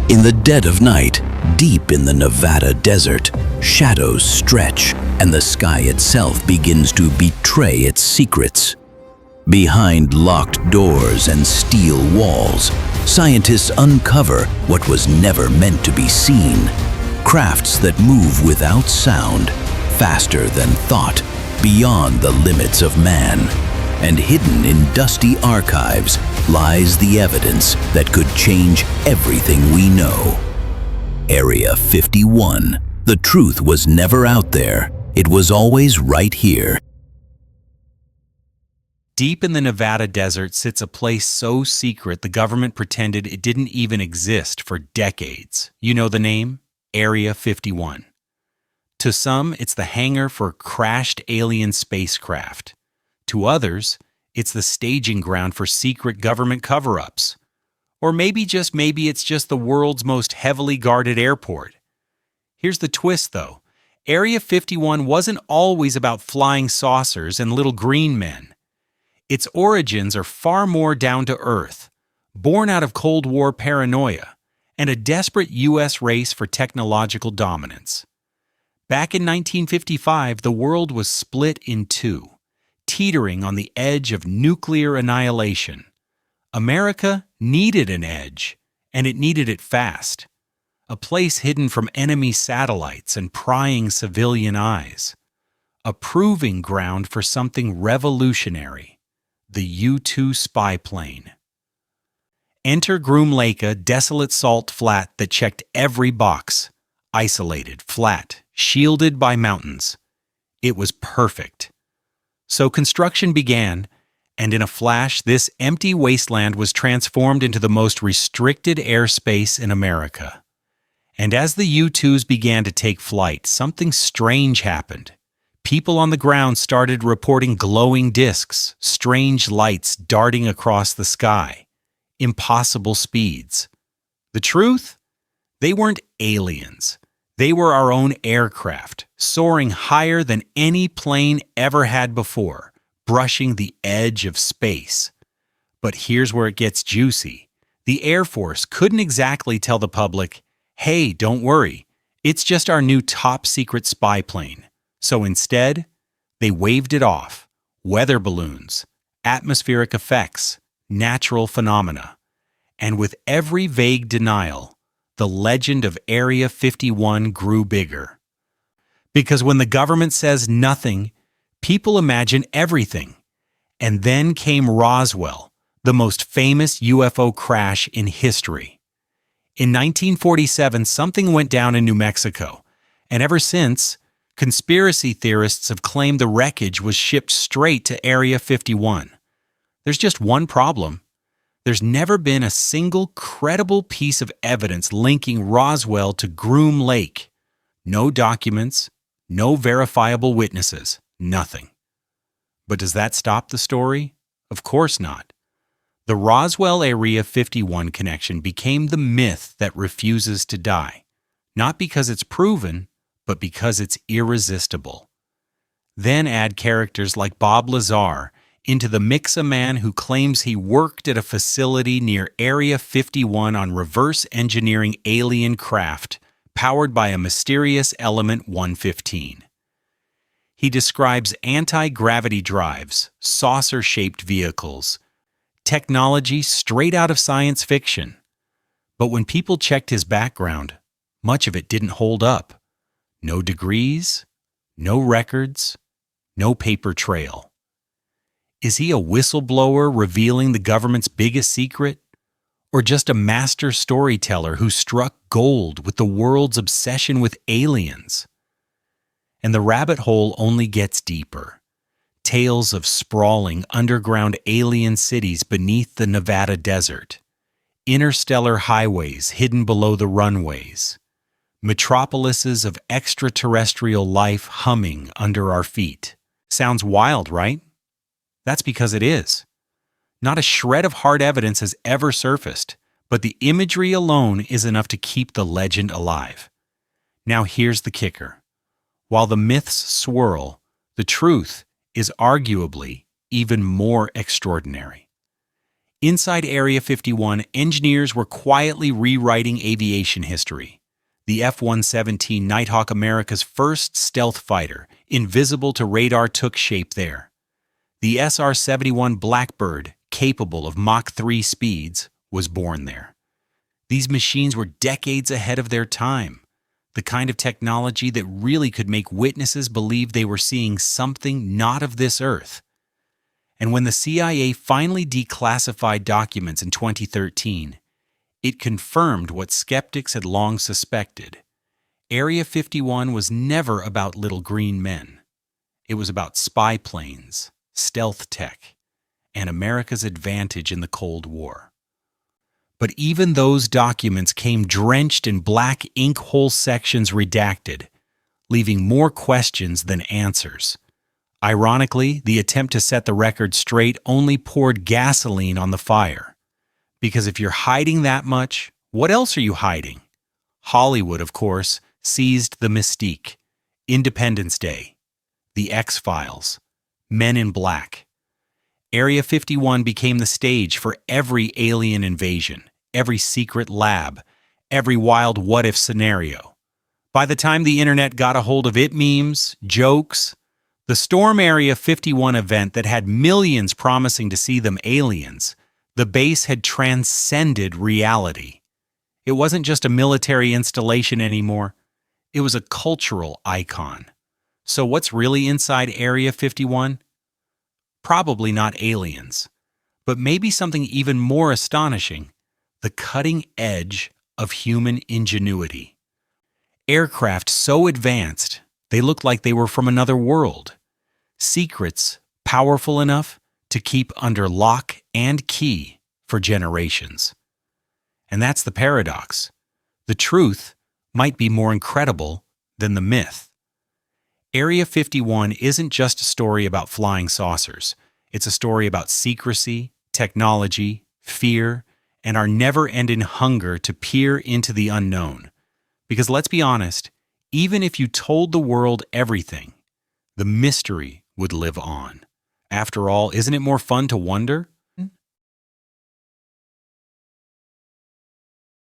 In the dead of night, deep in the Nevada desert, shadows stretch and the sky itself begins to betray its secrets. Behind locked doors and steel walls, scientists uncover what was never meant to be seen. Crafts that move without sound, faster than thought, beyond the limits of man. And hidden in dusty archives lies the evidence that could change everything we know. Area 51. The truth was never out there. It was always right here. Deep in the Nevada desert sits a place so secret the government pretended it didn't even exist for decades. You know the name? Area 51. To some, it's the hangar for crashed alien spacecraft. To others, it's the staging ground for secret government cover-ups. Or maybe it's just the world's most heavily guarded airport. Here's the twist, though. Area 51 wasn't always about flying saucers and little green men. Its origins are far more down to earth, born out of Cold War paranoia and a desperate U.S. race for technological dominance. Back in 1955, the world was split in two, teetering on the edge of nuclear annihilation. America needed an edge, and it needed it fast. A place hidden from enemy satellites and prying civilian eyes. A proving ground for something revolutionary. The U-2 spy plane. Enter Groom Lake, a desolate salt flat that checked every box. Isolated, flat, shielded by mountains. It was perfect. So construction began, and in a flash, this empty wasteland was transformed into the most restricted airspace in America. And as the U-2s began to take flight, something strange happened. People on the ground started reporting glowing discs, strange lights darting across the sky, impossible speeds. The truth? They weren't aliens. They were our own aircraft, soaring higher than any plane ever had before, brushing the edge of space. But here's where it gets juicy. The Air Force couldn't exactly tell the public, "Hey, don't worry, it's just our new top-secret spy plane." So instead, they waved it off. Weather balloons, atmospheric effects, natural phenomena. And with every vague denial, the legend of Area 51 grew bigger. Because when the government says nothing, people imagine everything. And then came Roswell, the most famous UFO crash in history. In 1947, something went down in New Mexico, and ever since, conspiracy theorists have claimed the wreckage was shipped straight to Area 51. There's just one problem. There's never been a single credible piece of evidence linking Roswell to Groom Lake. No documents, no verifiable witnesses, nothing. But does that stop the story? Of course not. The Roswell Area 51 connection became the myth that refuses to die, not because it's proven, but because it's irresistible. Then add characters like Bob Lazar into the mix, a man who claims he worked at a facility near Area 51 on reverse engineering alien craft powered by a mysterious element 115. He describes anti-gravity drives, saucer-shaped vehicles, technology straight out of science fiction. But when people checked his background, much of it didn't hold up. No degrees, no records, no paper trail. Is he a whistleblower revealing the government's biggest secret? Or just a master storyteller who struck gold with the world's obsession with aliens? And the rabbit hole only gets deeper. Tales of sprawling underground alien cities beneath the Nevada desert. Interstellar highways hidden below the runways. Metropolises of extraterrestrial life humming under our feet. Sounds wild, right? That's because it is. Not a shred of hard evidence has ever surfaced, but the imagery alone is enough to keep the legend alive. Now here's the kicker. While the myths swirl, the truth is arguably even more extraordinary. Inside Area 51, engineers were quietly rewriting aviation history. The F-117 Nighthawk, America's first stealth fighter, invisible to radar, took shape there. The SR-71 Blackbird, capable of Mach 3 speeds, was born there. These machines were decades ahead of their time, the kind of technology that really could make witnesses believe they were seeing something not of this earth. And when the CIA finally declassified documents in 2013, it confirmed what skeptics had long suspected. Area 51 was never about little green men. It was about spy planes, stealth tech, and America's advantage in the Cold War. But even those documents came drenched in black ink, whole sections redacted, leaving more questions than answers. Ironically, the attempt to set the record straight only poured gasoline on the fire. Because if you're hiding that much, what else are you hiding? Hollywood, of course, seized the mystique. Independence Day, The X-Files, Men in Black. Area 51 became the stage for every alien invasion, every secret lab, every wild what-if scenario. By the time the internet got a hold of it, memes, jokes, the Storm Area 51 event that had millions promising to see them aliens, the base had transcended reality. It wasn't just a military installation anymore. It was a cultural icon. So what's really inside Area 51? Probably not aliens, but maybe something even more astonishing, the cutting edge of human ingenuity. Aircraft so advanced, they looked like they were from another world. Secrets powerful enough to keep under lock and key for generations. And that's the paradox. The truth might be more incredible than the myth. Area 51 isn't just a story about flying saucers. It's a story about secrecy, technology, fear, and our never-ending hunger to peer into the unknown. Because let's be honest, even if you told the world everything, the mystery would live on. After all, isn't it more fun to wonder?